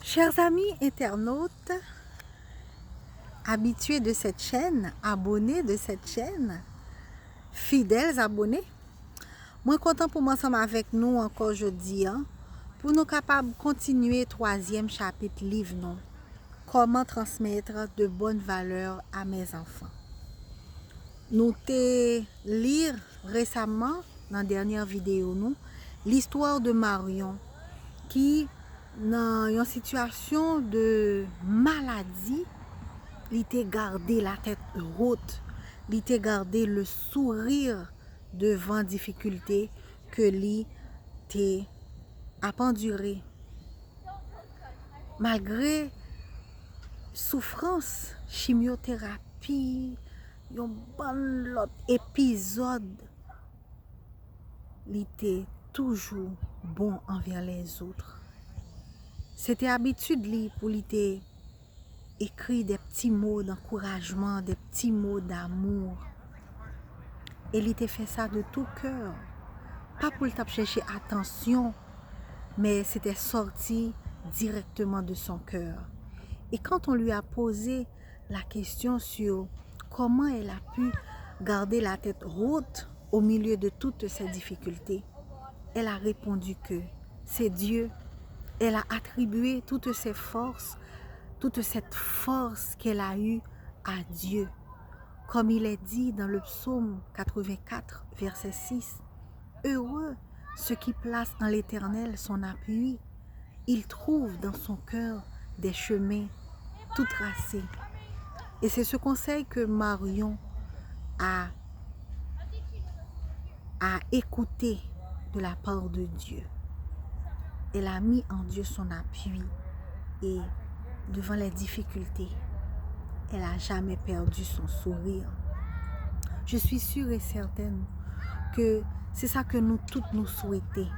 Chers amis internautes, habitués de cette chaîne, abonnés de cette chaîne, fidèles abonnés, moi content pour moi ensemble avec nous encore aujourd'hui, pour nous capables de continuer troisième chapitre livre non, comment transmettre de bonnes valeurs à mes enfants. Nous te lire récemment dans la dernière vidéo nous l'histoire de Marion qui dans une situation de maladie, il était gardé la tête haute, il était gardé le sourire devant difficulté que lui était à endurer. Malgré souffrance, chimiothérapie, un bon lot épisode, il était toujours bon envers les autres. C'était habitude pour lui écrire des petits mots d'encouragement, des petits mots d'amour. Et il était fait ça de tout cœur. Pas pour le chercher attention, mais c'était sorti directement de son cœur. Et quand on lui a posé la question sur comment elle a pu garder la tête haute au milieu de toutes ces difficultés, elle a répondu que c'est Dieu. Elle a attribué toutes ses forces, toute cette force qu'elle a eue à Dieu. Comme il est dit dans le psaume 84, verset 6, « Heureux ceux qui placent en l'Éternel son appui, il trouve dans son cœur des chemins tout tracés. » Et c'est ce conseil que Marion a écouté de la part de Dieu. Elle a mis en Dieu son appui et devant les difficultés, elle n'a jamais perdu son sourire. Je suis sûre et certaine que c'est ça que nous toutes nous souhaitons.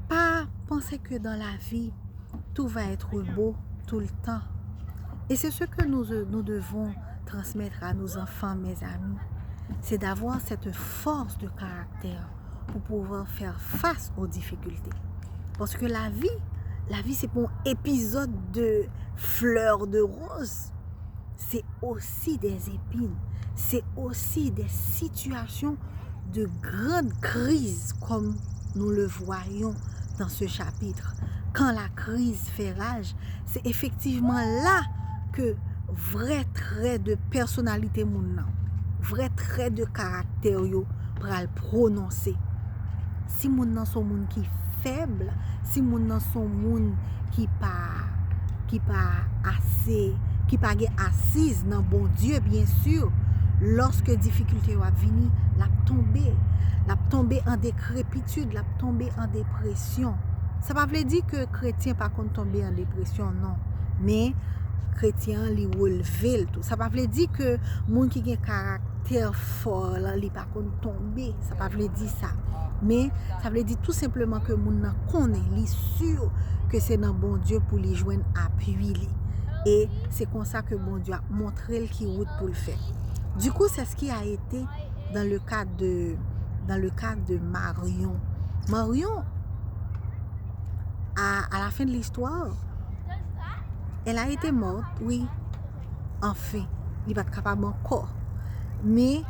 Pas penser que dans la vie, tout va être beau tout le temps. Et c'est ce que nous devons transmettre à nos enfants, mes amis. C'est d'avoir cette force de caractère pour pouvoir faire face aux difficultés. Parce que la vie c'est pas un épisode de fleurs de rose. C'est aussi des épines. C'est aussi des situations de grande crise comme nous le voyons dans ce chapitre. Quand la crise fait rage, c'est effectivement là que vrai trait de personnalité moun, vrai trait de caractère yo pral prononcer. Si moun nan son moun qui faible, si moun nan son moun qui pas assise dans bon Dieu, bien sûr, lorsque difficulté va venir, la tomber en décrépitude, la tomber en dépression. Ça ne veut pas dire que chrétien pas contre tomber en dépression, non, mais chrétien li relever tout. Ça ne veut pas dire que moun qui a un caractère fort là, li pas contre tomber, ça ne veut pas dire ça. Mais ça veut dire tout simplement que moun nan connaît, li sûr que c'est dans bon Dieu pour lui joindre appui. Et c'est comme ça que bon Dieu a montré qui route pour le faire. Du coup, c'est ce qui a été dans le cadre de Marion. Marion, à la fin de l'histoire, elle a été morte, oui, enfin, il va être capable encore. Mais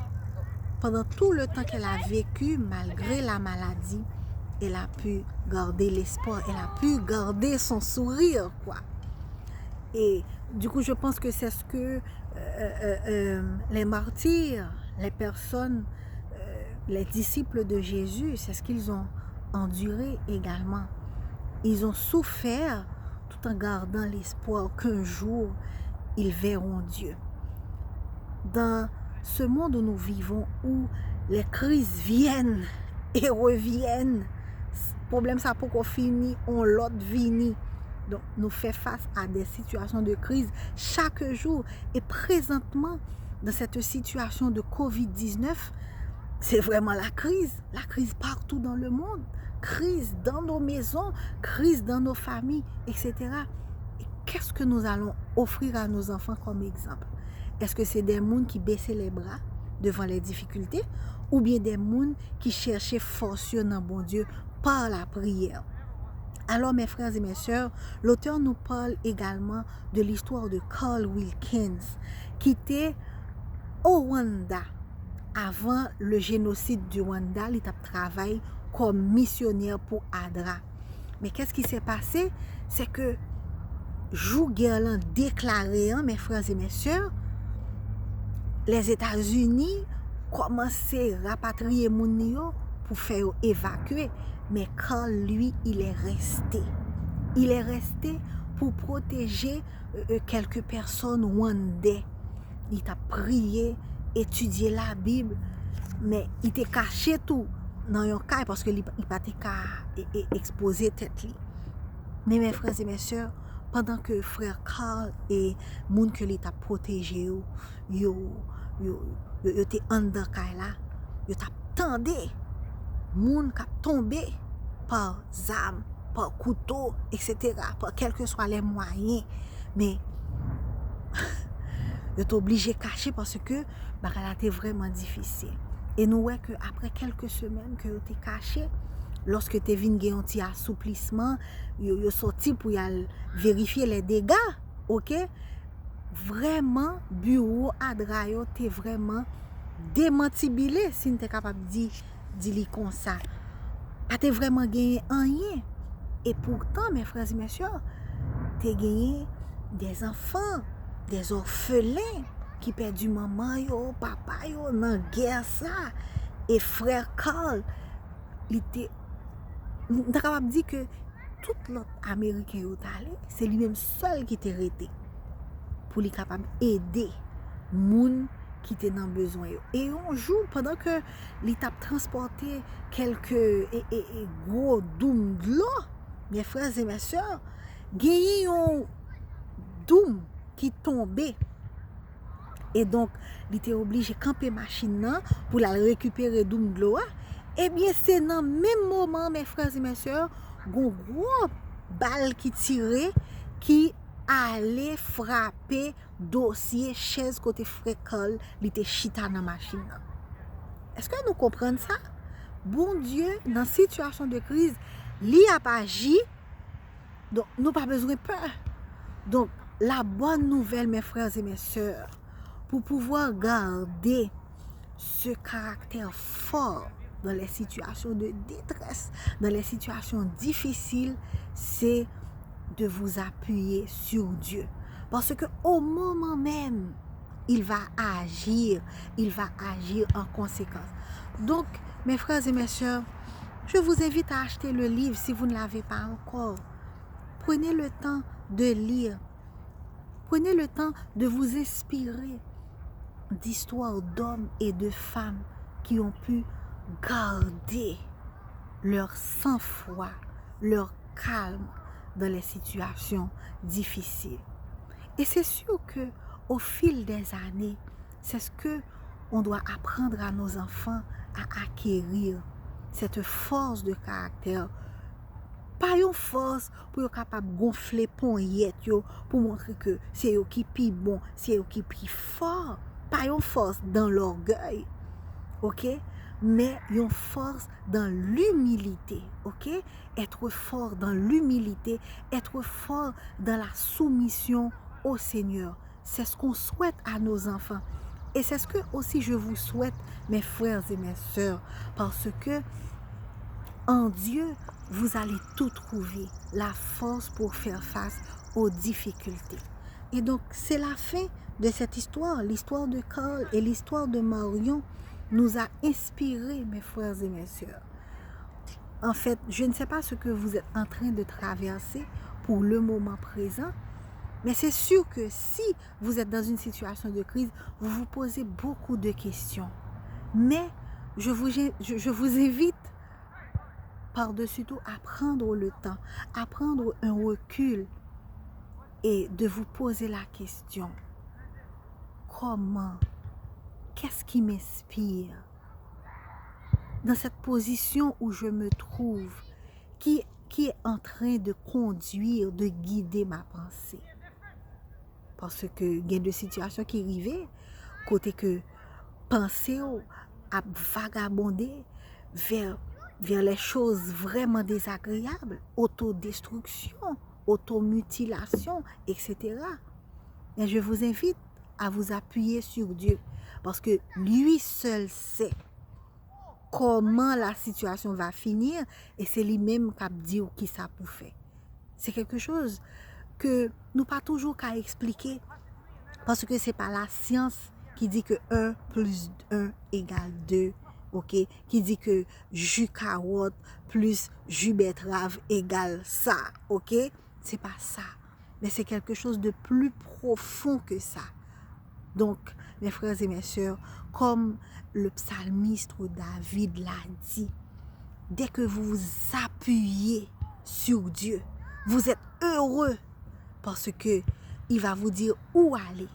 pendant tout le temps qu'elle a vécu, malgré la maladie, elle a pu garder l'espoir, elle a pu garder son sourire, quoi. Et du coup, je pense que c'est ce que les martyrs, les personnes, les disciples de Jésus, c'est ce qu'ils ont enduré également. Ils ont souffert tout en gardant l'espoir qu'un jour, ils verront Dieu. Dans ce monde où nous vivons, où les crises viennent et reviennent, le problème ça pour qu'on finisse, on l'autre vini. Donc, nous faisons face à des situations de crise chaque jour. Et présentement, dans cette situation de Covid-19, c'est vraiment la crise partout dans le monde, crise dans nos maisons, crise dans nos familles, etc. Et qu'est-ce que nous allons offrir à nos enfants comme exemple? Est-ce que c'est des gens qui baissaient les bras devant les difficultés ou bien des gens qui cherchaient force dans bon Dieu par la prière? Alors, mes frères et mes sœurs, l'auteur nous parle également de l'histoire de Carl Wilkins, qui était au Rwanda. Avant le génocide du Rwanda, il a travaillé comme missionnaire pour ADRA. Mais qu'est-ce qui s'est passé? C'est que, jour guerre déclaré, mes frères et mes sœurs, les États-Unis commençaient à rapatrier moun pour faire évacuer. Mais Carl, lui, il est resté. Il est resté pour protéger quelques personnes rwandais. Il a prié, étudié la Bible, mais il était caché tout dans un cas parce qu'il n'a pas exposé tête. Mais mes frères et mes sœurs, pendant que frère Carl et moun que l'État protégé yo étaient en dedans là, yo t'attendé moun qui tombé par armes, par couteau, etc., par quels que soient les moyens. Mais yo t'es obligé de cacher parce que ça était vraiment difficile. Et nous voyons qu'après quelques semaines que yo t'es caché, lorsque tu viens gagner un petit assouplissement, yo sorti pour y aller vérifier les dégâts, ok? Vraiment, bureau ADRA yo t'es vraiment démantibilé, si tu es capable de dire comme ça. Pas t'es vraiment gagné rien. Et pourtant, mes frères et mes sœurs, t'es gagné des enfants, des orphelins qui perdu maman yo, papa yo, dans guerre ça. Et frère Carl, il était on est capable de dire que tout l'autre Américain qui est allé, c'est lui-même seul qui était resté pour lui capable d'aider les gens qui étaient dans besoin. Et un jour, pendant que l'État transporté quelques gros doum de l'eau, mes frères et mes sœurs, il y a un doum qui tombait. Et donc, il était obligé de camper machine pour la récupérer doum de l'eau. Eh bien, c'est dans le même moment, mes frères et mes sœurs, un gros balle qui tirait, qui allait frapper dossier, chaise côté frécole, il était chita dans la machine. Est-ce que nous comprenons ça? Bon Dieu, dans une situation de crise, il a pas agi, donc nous pas besoin de peur. Donc, la bonne nouvelle, mes frères et mes sœurs, pour pouvoir garder ce caractère fort dans les situations de détresse, dans les situations difficiles, c'est de vous appuyer sur Dieu. Parce qu'au moment même, il va agir en conséquence. Donc, mes frères et mes sœurs, je vous invite à acheter le livre si vous ne l'avez pas encore. Prenez le temps de lire. Prenez le temps de vous inspirer d'histoires d'hommes et de femmes qui ont pu garder leur sang-froid, leur calme dans les situations difficiles. Et c'est sûr que au fil des années, c'est ce que on doit apprendre à nos enfants à acquérir, cette force de caractère. Pas une force pour être capable de gonfler poignette pour montrer que c'est eux qui pi bon, c'est eux qui pi fort. Pas une force dans l'orgueil, ok? Mais une force dans l'humilité, ok? Être fort dans l'humilité, être fort dans la soumission au Seigneur. C'est ce qu'on souhaite à nos enfants. Et c'est ce que aussi je vous souhaite, mes frères et mes sœurs, parce que en Dieu, vous allez tout trouver, la force pour faire face aux difficultés. Et donc, c'est la fin de cette histoire. L'histoire de Carl et l'histoire de Marion nous a inspirés, mes frères et mes sœurs. En fait, je ne sais pas ce que vous êtes en train de traverser pour le moment présent, mais c'est sûr que si vous êtes dans une situation de crise, vous vous posez beaucoup de questions. Mais je vous invite par-dessus tout à prendre le temps, à prendre un recul et de vous poser la question: comment? Qu'est-ce qui m'inspire dans cette position où je me trouve, qui est en train de conduire, de guider ma pensée? Parce que il y a des situations qui arrivent, côté que pensée a vagabondé vers vers les choses vraiment désagréables, autodestruction, automutilation, etc. Et je vous invite à vous appuyer sur Dieu parce que lui seul sait comment la situation va finir et c'est lui-même qui a dit qui ça pour faire. C'est quelque chose que nous pas toujours qu'à expliquer parce que c'est pas la science qui dit que 1 plus 1 égale 2, ok? Qui dit que jus carotte plus jus betterave égale ça, ok? C'est pas ça, mais c'est quelque chose de plus profond que ça. Donc, mes frères et mes sœurs, comme le psalmiste David l'a dit, dès que vous vous appuyez sur Dieu, vous êtes heureux parce que il va vous dire où aller.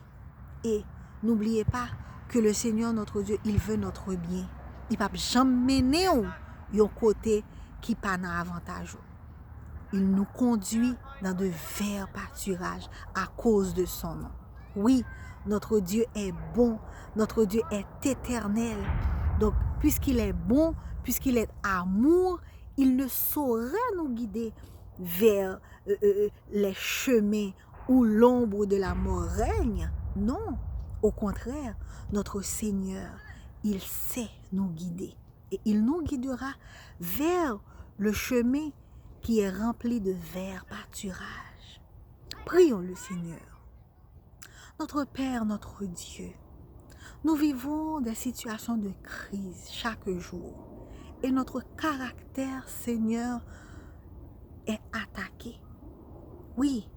Et n'oubliez pas que le Seigneur notre Dieu, il veut notre bien. Il ne va jamais mener au côté qui pas dans avantage. Il nous conduit dans de verts pâturages à cause de son nom. Oui, notre Dieu est bon, notre Dieu est éternel. Donc, puisqu'il est bon, puisqu'il est amour, il ne saurait nous guider vers les chemins où l'ombre de la mort règne. Non, au contraire, notre Seigneur, il sait nous guider. Et il nous guidera vers le chemin qui est rempli de verts pâturages. Prions le Seigneur. Notre Père, notre Dieu, nous vivons des situations de crise chaque jour. Et notre caractère, Seigneur, est attaqué. Oui,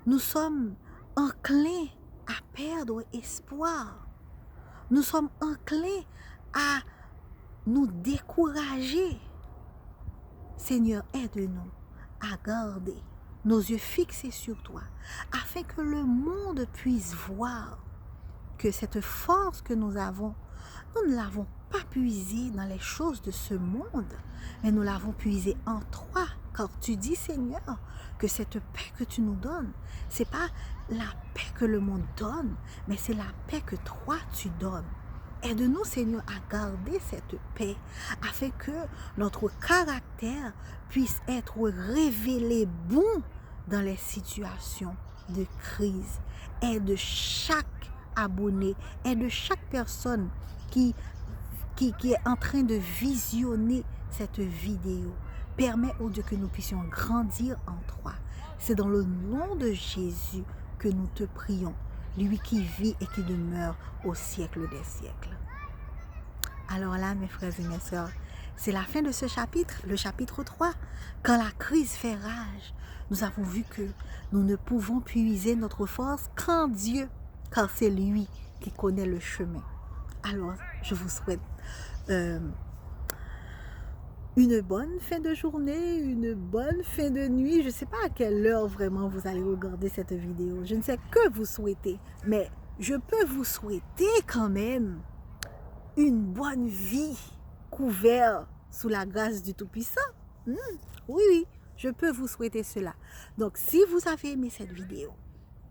nous sommes enclins à perdre espoir. Nous sommes enclins à nous décourager. Seigneur, aide-nous à garder nos yeux fixés sur toi, afin que le monde puisse voir que cette force que nous avons, nous ne l'avons pas puisée dans les choses de ce monde, mais nous l'avons puisée en toi, car tu dis, Seigneur, que cette paix que tu nous donnes, c'est pas la paix que le monde donne, mais c'est la paix que toi tu donnes. Aide-nous, Seigneur, à garder cette paix, afin que notre caractère puisse être révélé bon dans les situations de crise. Aide chaque abonné, aide chaque personne qui est en train de visionner cette vidéo. Permets, oh Dieu, que nous puissions grandir en toi. C'est dans le nom de Jésus que nous te prions, lui qui vit et qui demeure au siècle des siècles. Alors là, mes frères et mes sœurs, c'est la fin de ce chapitre, le chapitre 3. Quand la crise fait rage, nous avons vu que nous ne pouvons puiser notre force qu'en Dieu, car c'est lui qui connaît le chemin. Alors, je vous souhaite une bonne fin de journée, une bonne fin de nuit. Je ne sais pas à quelle heure vraiment vous allez regarder cette vidéo. Je ne sais que vous souhaitez, mais je peux vous souhaiter quand même une bonne vie couverte sous la grâce du Tout-Puissant. Oui, je peux vous souhaiter cela. Donc, si vous avez aimé cette vidéo,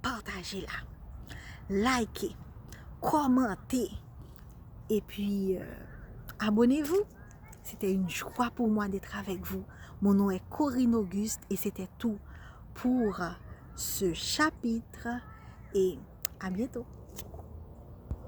partagez-la, likez, commentez et puis abonnez-vous. C'était une joie pour moi d'être avec vous. Mon nom est Corinne Auguste et c'était tout pour ce chapitre et à bientôt.